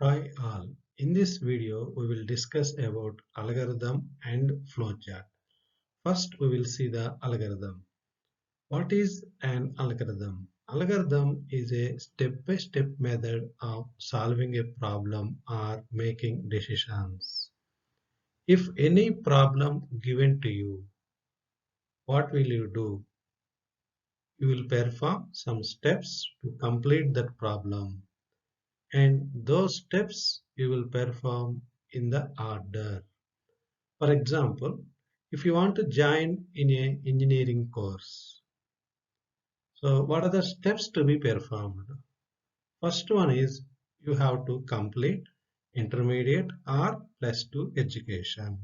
Hi all. In this video, we will discuss about algorithm and flowchart. First, we will see the algorithm. What is an algorithm? Algorithm is a step-by-step method of solving a problem or making decisions. If any problem given to you, what will you do? You will perform some steps to complete that problem. And those steps you will perform in the order. For example, if you want to join in a engineering course, so what are the steps to be performed? First one is you have to complete intermediate or +2 education.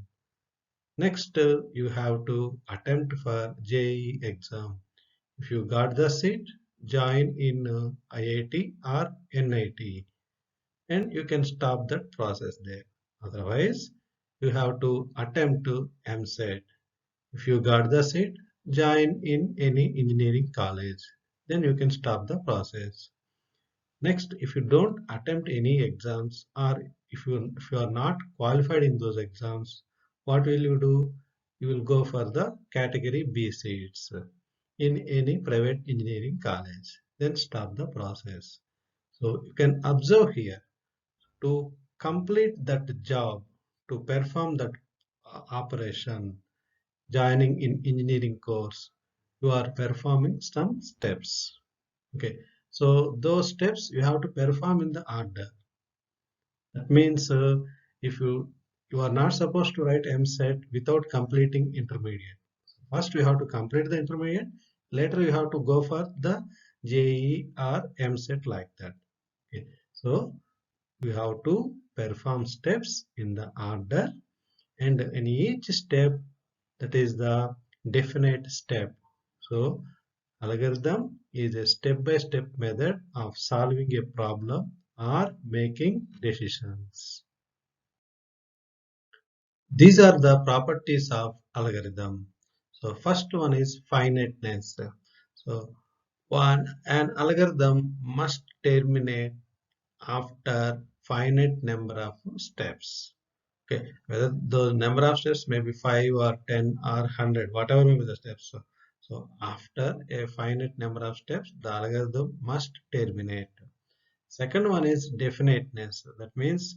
Next, you have to attempt for JEE exam. If you got the seat, join in IIT or NIT, and you can stop that process there. Otherwise, you have to attempt to MSET. If you got the seat, join in any engineering college. Then you can stop the process. Next, if you don't attempt any exams or if you are not qualified in those exams, what will you do? You will go for the category B seats in any private engineering college. Then stop the process. So you can observe here to complete that job, to perform that operation, joining in engineering course, you are performing some steps. Okay, so those steps you have to perform in the order. That means if you are not supposed to write MSET without completing intermediate. First you have to complete the intermediate, later you have to go for the JEE or MSET, like that. Okay, so you have to perform steps in the order, and in each step, that is the definite step. So algorithm is a step-by-step method of solving a problem or making decisions. These are the properties of algorithm. So first one is finiteness. So an algorithm must terminate after finite number of steps. Okay, whether the number of steps may be 5 or 10 or 100, whatever may be the steps. So after a finite number of steps, the algorithm must terminate. Second one is definiteness. That means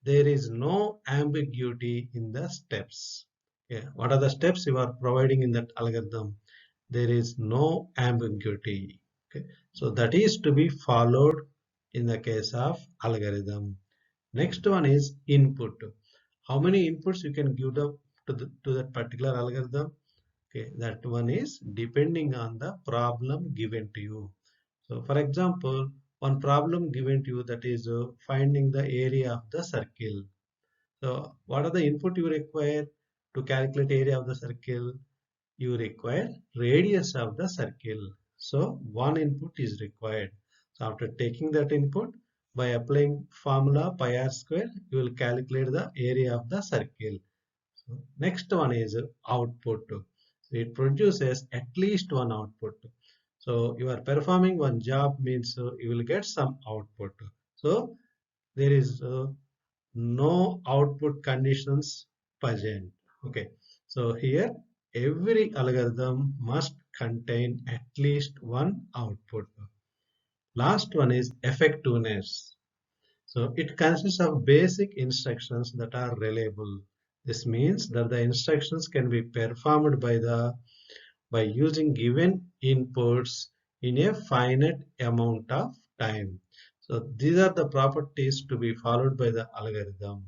there is no ambiguity in the steps. Okay, what are the steps you are providing in that algorithm? There is no ambiguity. Okay, so that is to be followed in the case of algorithm. Next one is input. How many inputs you can give to that particular algorithm? Okay, that one is depending on the problem given to you. So for example, one problem given to you, that is finding the area of the circle. So what are the input you require to calculate area of the circle? You require radius of the circle. So one input is required. So after taking that input, by applying formula pi r square, you will calculate the area of the circle. So next one is output. So it produces at least one output. So you are performing one job means you will get some output. So there is no output conditions present. Okay, so here every algorithm must contain at least one output. Last one is effectiveness. So it consists of basic instructions that are reliable. This means that the instructions can be performed by using given inputs in a finite amount of time. So these are the properties to be followed by the algorithm.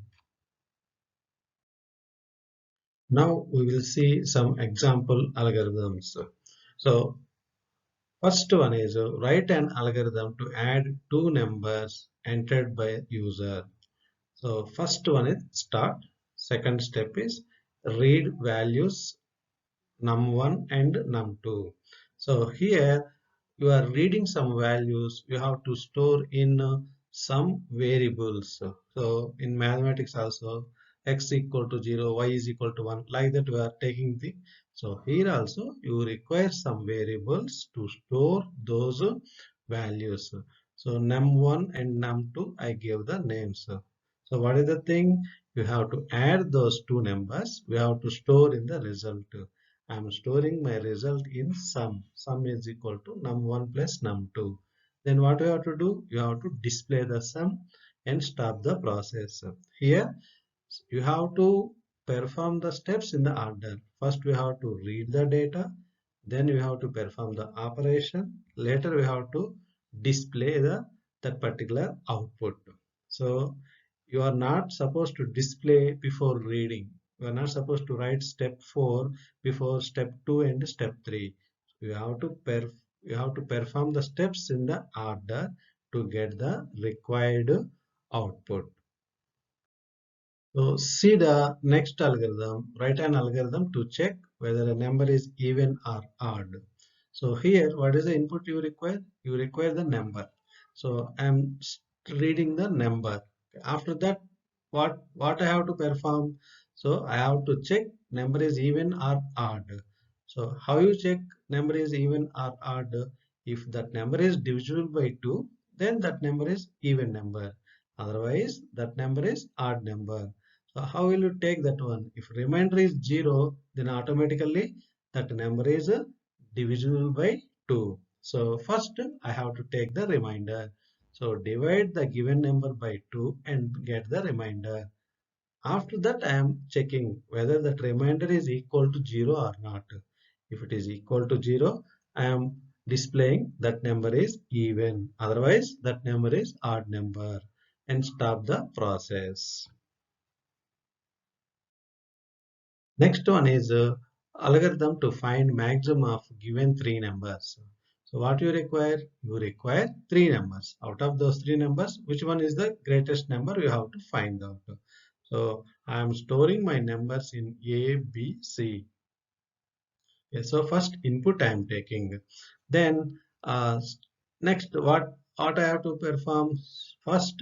Now we will see some example algorithms. So first one is write an algorithm to add two numbers entered by user. So first one is start. Second step is read values num1 and num2. So here you are reading some values. You have to store in some variables. So in mathematics also, x equal to 0, y is equal to 1, like that we are taking the. So here also you require some variables to store those values. So num1 and num2, I gave the names. So what is the thing? You have to add those two numbers. We have to store in the result. I am storing my result in sum. Sum is equal to num1 plus num2. Then what you have to do? You have to display the sum and stop the process. Here you have to perform the steps in the order. First we have to read the data, then we have to perform the operation, later we have to display that particular output. So you are not supposed to display before reading. You are not supposed to write step 4 before step 2 and step 3. You have to perform the steps in the order to get the required output. So see the next algorithm, write an algorithm to check whether a number is even or odd. So here, what is the input you require? You require the number. So I'm reading the number. After that, what I have to perform? So I have to check number is even or odd. So how you check number is even or odd? If that number is divisible by 2, then that number is even number. Otherwise, that number is odd number. So how will you take that one? If remainder is 0, then automatically that number is divisible by 2. So first I have to take the remainder. So divide the given number by 2 and get the remainder. After that I am checking whether that remainder is equal to 0 or not. If it is equal to 0, I am displaying that number is even. Otherwise that number is odd number and stop the process. Next one is algorithm to find maximum of given three numbers. So what you require? You require three numbers. Out of those three numbers, which one is the greatest number? You have to find out. So I am storing my numbers in A, B, C. Okay, so first input I am taking. Then next what I have to perform? First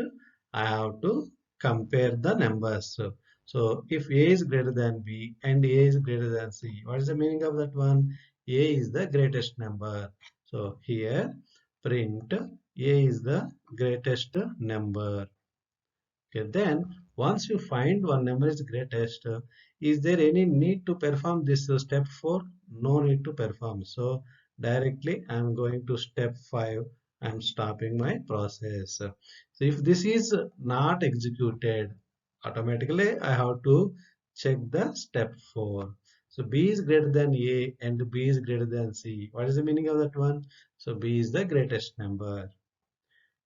I have to compare the numbers. So if A is greater than B and A is greater than C, what is the meaning of that one? A is the greatest number. So here print A is the greatest number. Okay, then once you find one number is greatest, is there any need to perform this step 4? No need to perform. So directly I am going to step 5. I am stopping my process. So if this is not executed, automatically I have to check the step 4. So B is greater than A and B is greater than C. What is the meaning of that one? So B is the greatest number.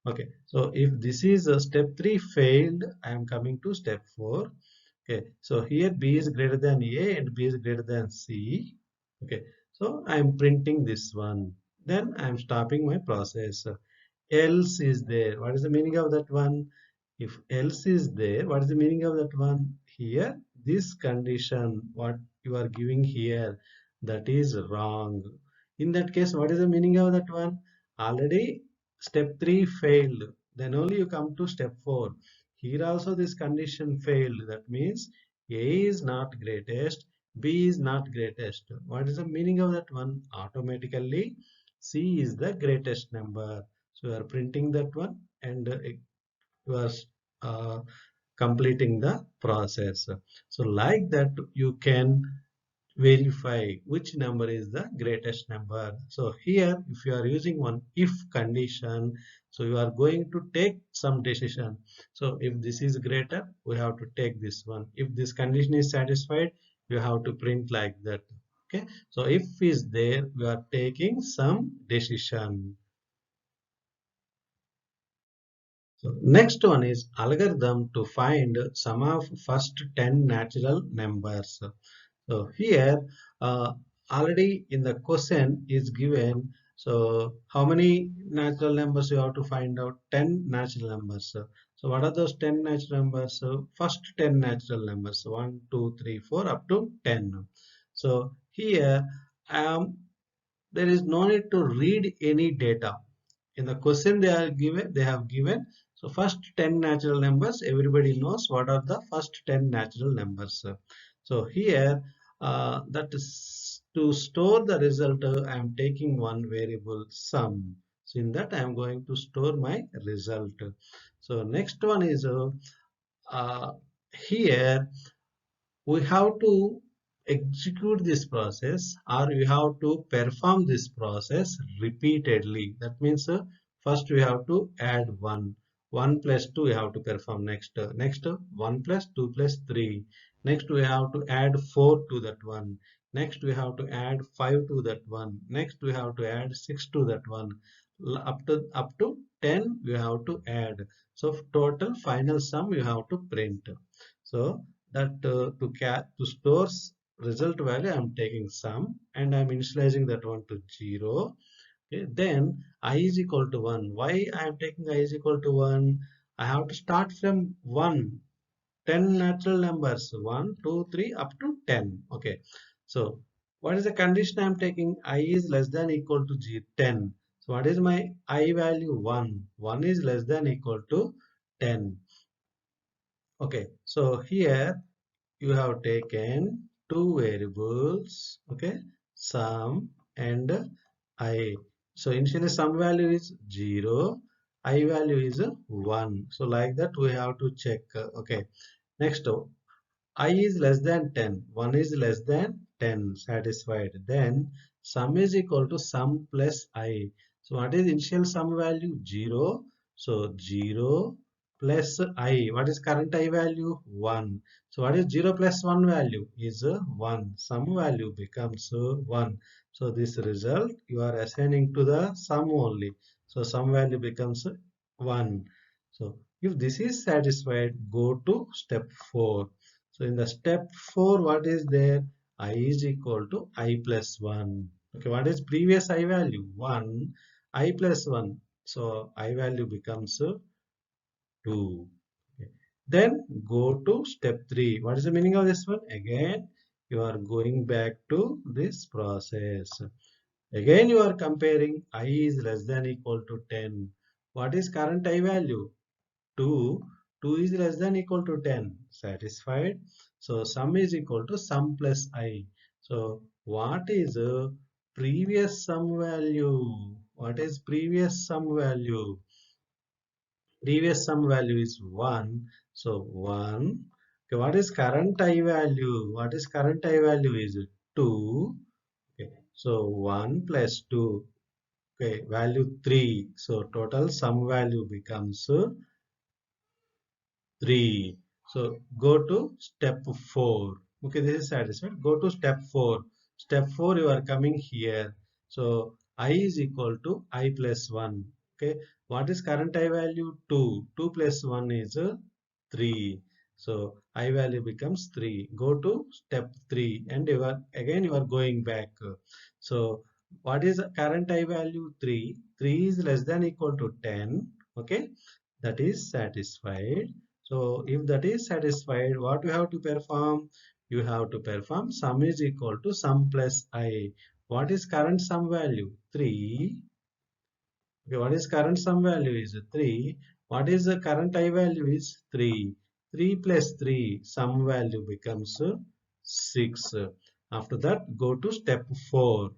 Okay, so if this is step 3 failed, I am coming to step 4. Okay, so here B is greater than A and B is greater than C. Okay, so I am printing this one. Then I am stopping my process. Else is there. What is the meaning of that one? If else is there, what is the meaning of that one? Here, this condition, what you are giving here, that is wrong. In that case, what is the meaning of that one? Already step 3 failed. Then only you come to step 4. Here also this condition failed. That means A is not greatest, B is not greatest. What is the meaning of that one? Automatically C is the greatest number. So you are printing that one and you are uh, completing the process. So like that you can verify which number is the greatest number. So here if you are using one if condition, so you are going to take some decision. So if this is greater, we have to take this one. If this condition is satisfied, you have to print like that. Okay, so if is there, we are taking some decision. So next one is algorithm to find sum of first 10 natural numbers. So here already in the question is given. So how many natural numbers you have to find out? 10 natural numbers. So what are those 10 natural numbers? So first 10 natural numbers. 1, 2, 3, 4 up to 10. So here there is no need to read any data. In the question they have given. So first 10 natural numbers, everybody knows what are the first 10 natural numbers. So here that is to store the result, I am taking one variable sum. So in that I am going to store my result. So next one is uh, here we have to execute this process, or we have to perform this process repeatedly. That means first we have to add 1. 1 plus 2 we have to perform next. Next 1 plus 2 plus 3. Next we have to add 4 to that one. Next we have to add 5 to that one. Next we have to add 6 to that one. Up to 10 we have to add. So total final sum you have to print. So that to store result value I'm taking sum and I'm initializing that one to 0. Okay, then I is equal to 1. Why I am taking I is equal to 1? I have to start from 1. 10 natural numbers, 1 2 3 up to 10. Okay, so what is the condition I'm taking? I is less than equal to 10. So what is my I value? 1. 1 is less than equal to 10. Okay, so here you have taken two variables, okay, sum and I. So initially sum value is 0, I value is 1. So like that we have to check. Okay, next I is less than 10, 1 is less than 10, satisfied. Then sum is equal to sum plus I. So what is initial sum value? 0. So 0 plus I. What is current I value? 1. So what is 0 plus 1 value? Is 1. Sum value becomes 1. So this result you are assigning to the sum only. So sum value becomes 1. So if this is satisfied, go to step 4. So in the step 4, what is there? I is equal to I plus 1. Okay, what is previous I value? 1. I plus 1. So I value becomes 2. Okay. Then go to step 3. What is the meaning of this one? Again, you are going back to this process. Again, you are comparing I is less than equal to 10. What is current I value? 2. 2 is less than equal to 10. Satisfied. So sum is equal to sum plus I. So what is previous sum value? What is previous sum value? Previous sum value is 1. So 1. Okay, what is current I value? What is current I value is 2. Okay, so 1 plus 2. Okay, value 3. So total sum value becomes 3. So go to step 4. Okay, this is satisfied. Go to step 4. Step 4, you are coming here. So I is equal to I plus 1. Okay, what is current I value? 2. 2 plus 1 is 3. So I value becomes 3. Go to step 3 and you are going back. So what is current I value? 3. 3 is less than equal to 10. Okay, that is satisfied. So if that is satisfied, what you have to perform? You have to perform sum is equal to sum plus I. What is current sum value? 3. Okay, what is current sum value is 3. What is the current I value is 3. 3 plus 3 sum value becomes 6. After that, go to step 4.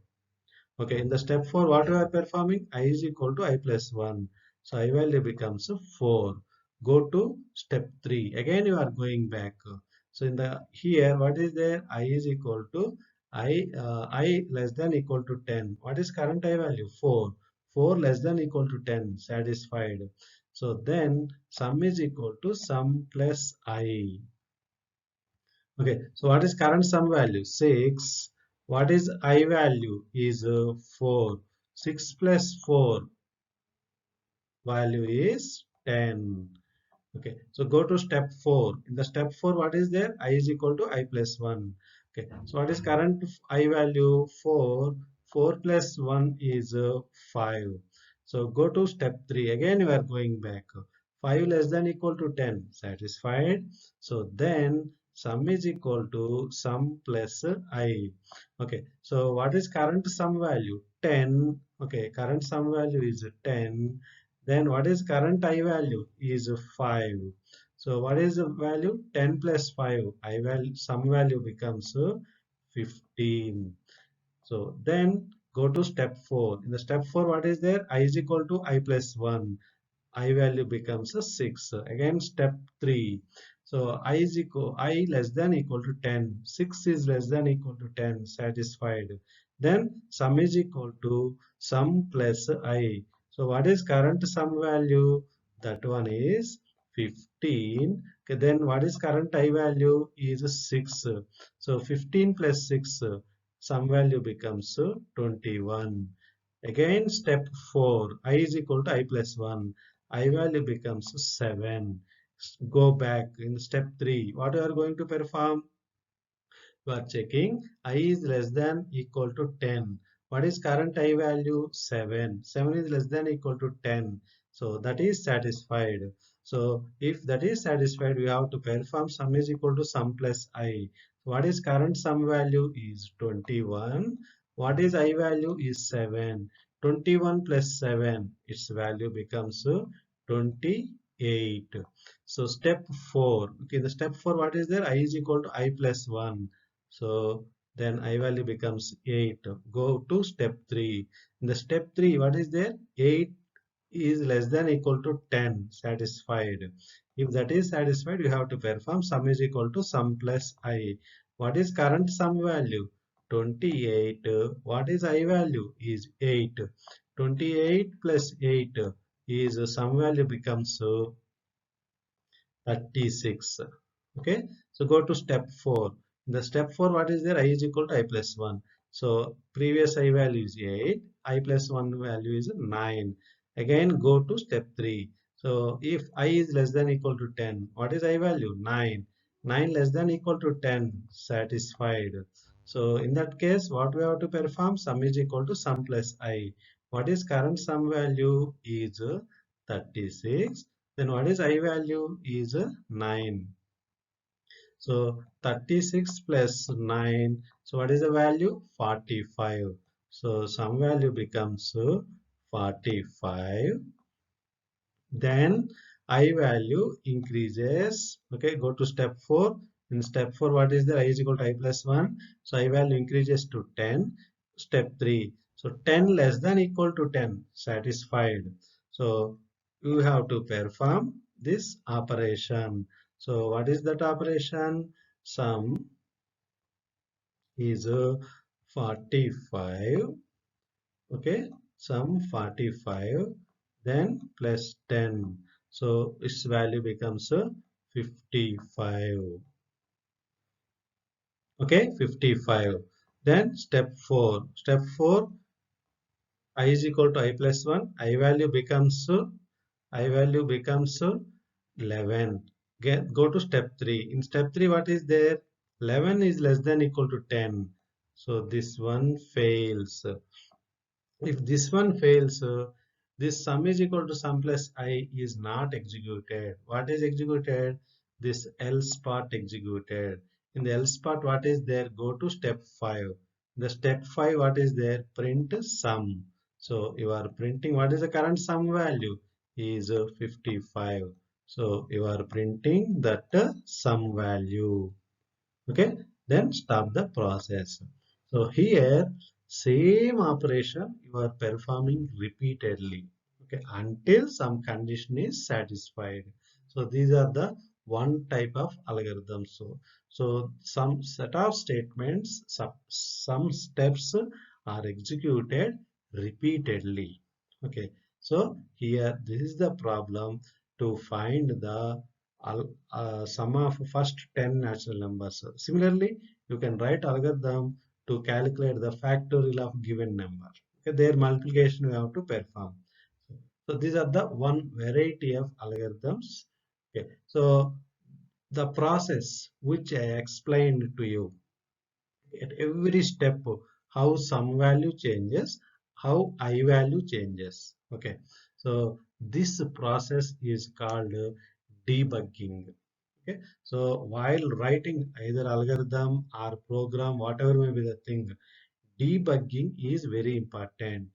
Okay, in the step 4, what we are performing? I is equal to I plus 1. So I value becomes 4. Go to step 3. Again, you are going back. So in the here, what is there? I is equal to I less than equal to 10. What is current I value? 4. 4 less than equal to 10. Satisfied. So then sum is equal to sum plus I. Okay, so what is current sum value? 6. What is I value? Is 4. 6 plus 4 value is 10. Okay, so go to step 4. In the step 4, what is there? I is equal to I plus 1. Okay, so what is current I value? 4. 4 plus 1 is 5. So go to step 3. Again, you are going back. 5 less than equal to 10. Satisfied. So then sum is equal to sum plus I. Okay, so what is current sum value? 10. Okay, current sum value is 10. Then what is current I value? Is 5. So what is the value? 10 plus 5. I value sum value becomes 15. So then Go to step 4. In the step 4, what is there? I is equal to I plus 1. I value becomes a 6. Again, step 3. So I less than equal to 10. 6 is less than equal to 10. Satisfied. Then sum is equal to sum plus I. So what is current sum value? That one is 15. Okay, then what is current I value? Is 6. So 15 plus 6. Sum value becomes 21. Again, step 4. I is equal to I plus 1. I value becomes 7. Go back in step 3. What you are going to perform? You are checking I is less than equal to 10. What is current I value? 7. 7 is less than equal to 10. So that is satisfied. So if that is satisfied, we have to perform sum is equal to sum plus I. What is current sum value is 21. What is I value is 7. 21 plus 7, its value becomes 28. So step 4. Okay, the step 4, what is there? I is equal to I plus 1. So then I value becomes 8. Go to step 3. In the step 3, what is there? 8 is less than equal to 10. Satisfied. If that is satisfied, you have to perform sum is equal to sum plus I. What is current sum value? 28. What is I value? Is 8. 28 plus 8 is sum value becomes 36. Okay, so go to step 4. In the step 4, what is there? I is equal to I plus 1. So previous I value is 8, I plus 1 value is 9. Again, go to step 3. So if I is less than equal to 10, what is I value? 9. 9 less than equal to 10, satisfied. So in that case, what we have to perform? Sum is equal to sum plus I. What is current sum value? Is 36. Then what is I value? Is 9. So 36 plus 9. So what is the value? 45. So some value becomes 45. Then I value increases. Okay, go to step 4. In step 4, what is the I is equal to I plus 1. So I value increases to 10. Step 3. So 10 less than equal to 10. Satisfied. So you have to perform this operation. So what is that operation? Sum is 45. Okay, sum 45, then plus 10. So its value becomes 55. Okay, 55. Then step 4. Step 4, I is equal to I plus 1. I value becomes 11. Go to step 3. In step 3, what is there? 11 is less than equal to 10. So this one fails. If this one fails, this sum is equal to sum plus I is not executed. What is executed? This else part executed. In the else part, what is there? Go to step 5. The step 5, what is there? Print sum. So you are printing what is the current sum value? Is 55. So you are printing that sum value. Okay, then stop the process. So here same operation you are performing repeatedly, okay, until some condition is satisfied. So these are the one type of algorithm. So some set of statements, some steps are executed repeatedly. Okay, so here this is the problem to find the sum of first 10 natural numbers. Similarly, you can write algorithm to calculate the factorial of given number. Okay, their multiplication you have to perform. So these are the one variety of algorithms. Okay, so the process which I explained to you at every step, how some value changes, how I value changes. Okay, so this process is called debugging. Okay, so while writing either algorithm or program, whatever may be the thing, debugging is very important.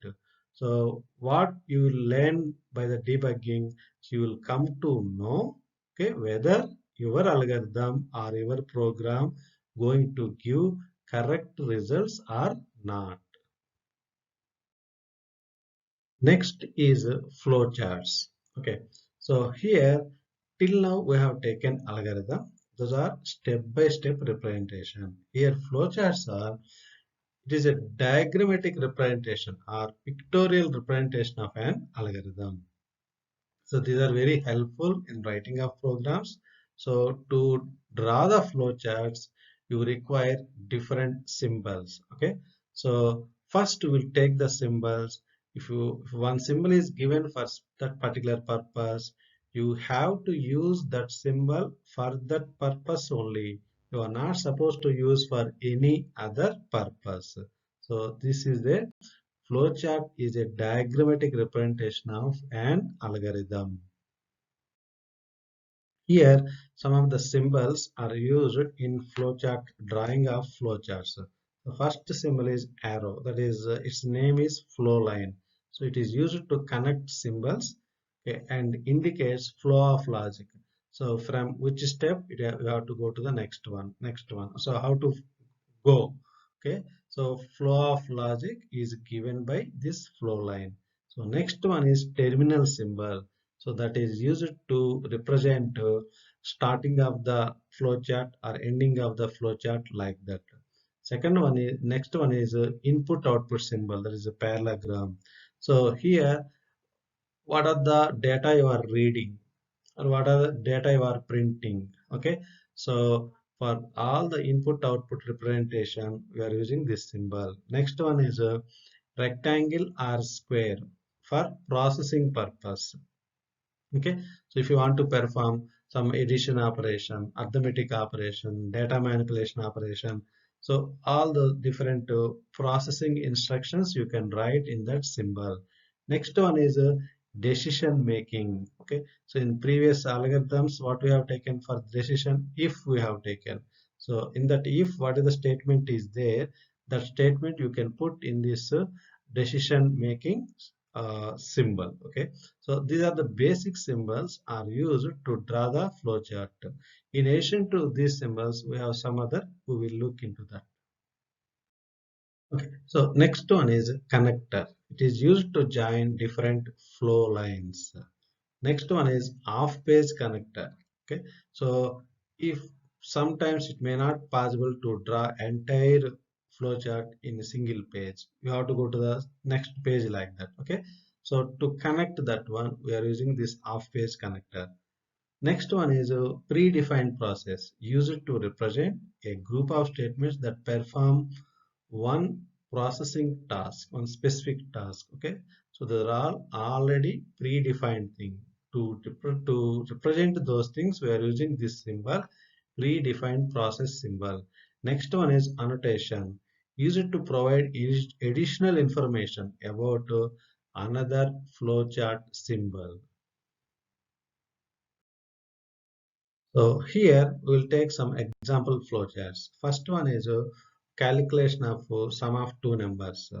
So what you will learn by the debugging, you will come to know, okay, whether your algorithm or your program going to give correct results or not. Next is flowcharts. Okay, so here till now we have taken algorithm. Those are step-by-step representation. Here flowcharts are, it is a diagrammatic representation or pictorial representation of an algorithm. So these are very helpful in writing of programs. So to draw the flowcharts, you require different symbols. Okay. So first we will take the symbols. If one symbol is given for that particular purpose, you have to use that symbol for that purpose only. You are not supposed to use for any other purpose. So this is a flowchart is a diagrammatic representation of an algorithm. Here, some of the symbols are used in flowchart drawing of flowcharts. The first symbol is arrow, that is, its name is flow line. So it is used to connect symbols, okay, and indicates flow of logic. So from which step you have to go to the next one, next one. So how to go? Okay, so flow of logic is given by this flow line. So next one is terminal symbol. So that is used to represent starting of the flowchart or ending of the flowchart like that. Second one is next one is input output symbol, that is a parallelogram. So here what are the data you are reading or what are the data you are printing. Okay, so for all the input output representation we are using this symbol. Next one is a rectangle or square for processing purpose. Okay, so if you want to perform some addition operation, arithmetic operation, data manipulation operation, so all the different processing instructions you can write in that symbol. Next one is decision making. Okay, so in previous algorithms what we have taken for decision, if we have taken, so in that if what is the statement is there, that statement you can put in this decision making symbol. Okay, so these are the basic symbols are used to draw the flowchart. In addition to these symbols, we have some other, we will look into that. Okay, so next one is connector. It is used to join different flow lines. Next one is off-page connector. Okay, so if sometimes it may not possible to draw entire flowchart in a single page, you have to go to the next page like that. Okay, so to connect that one, we are using this off-page connector. Next one is a predefined process used to represent a group of statements that perform one processing task, one specific task. Okay, so there are already predefined thing. To represent those things, we are using this symbol, predefined process symbol. Next one is annotation, used to provide additional information about another flowchart symbol. So here we will take some example flowcharts. First one is a calculation of sum of two numbers.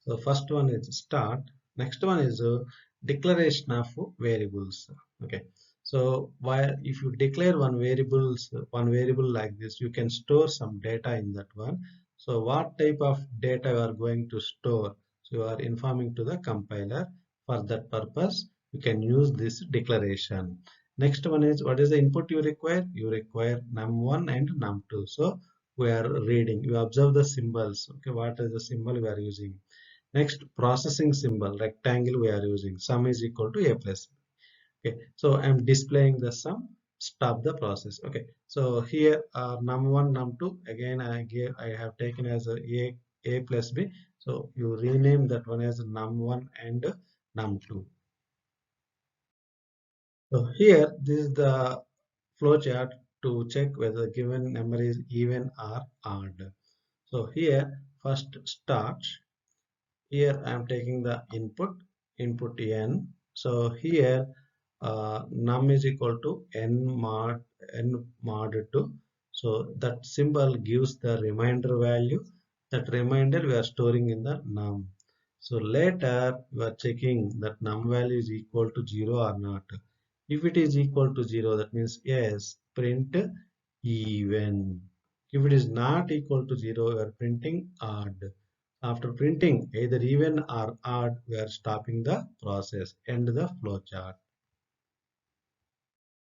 So first one is start. Next one is a declaration of variables. Okay. So while if you declare one variable like this, you can store some data in that one. So what type of data you are going to store? So you are informing to the compiler. For that purpose, you can use this declaration. Next one is what is the input you require? You require num1 and num2. So we are reading. You observe the symbols. Okay, what is the symbol we are using? Next, processing symbol, rectangle we are using. Sum is equal to a plus b. Okay, so I'm displaying the sum. Stop the process. Okay, so here num1, num2. Again, I have taken as a plus b. So you rename that one as num1 and num2. So here, this is the flowchart to check whether given number is even or odd. So here, first start. Here I am taking the input n. So here num is equal to n mod 2. So that symbol gives the remainder value. That remainder we are storing in the num. So later we are checking that num value is equal to 0 or not. If it is equal to 0, that means yes, print even. If it is not equal to 0, we are printing odd. After printing either even or odd, we are stopping the process. End the flowchart.